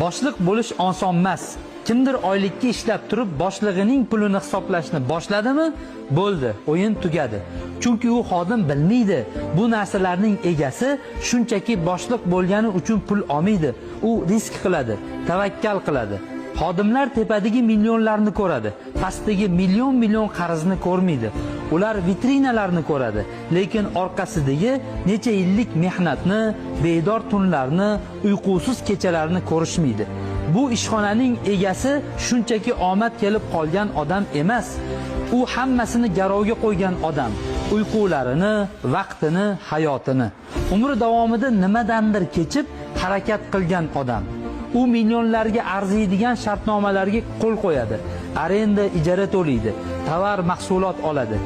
Boshliq bo'lish oson emas. Kimdir oylikka ishlab turib boshlig'ining pulini hisoblashni boshladimi, bo'ldi, o'yin tugadi. Chunki u xodim bilmaydi, bu narsalarning egasi shunchaki boshliq bo'lgani uchun pul olmaydi. U risk qiladi, tavakkal qiladi. Xodimlar tepadagi millionlarni ko'radi, pastdagi million qarzni ko'rmaydi. Ular vitrinalarni ko'radi, lekin orqasidagi necha yillik mehnatni, bedor tunlarni, uyqusiz kechalarni ko'rishmaydi. Bu ishxonaning egasi shunchaki omad kelib qolgan odam emas. U hammasini garovga qo'ygan odam. Uyqularini, vaqtini, hayotini. Umri davomida nimadandir kechib harakat qilgan odam. U millionlarga arziydigan shartnomalarga qo'l qo'yadi. Arenda, ijara to'laydi, tovar, mahsulot oladi.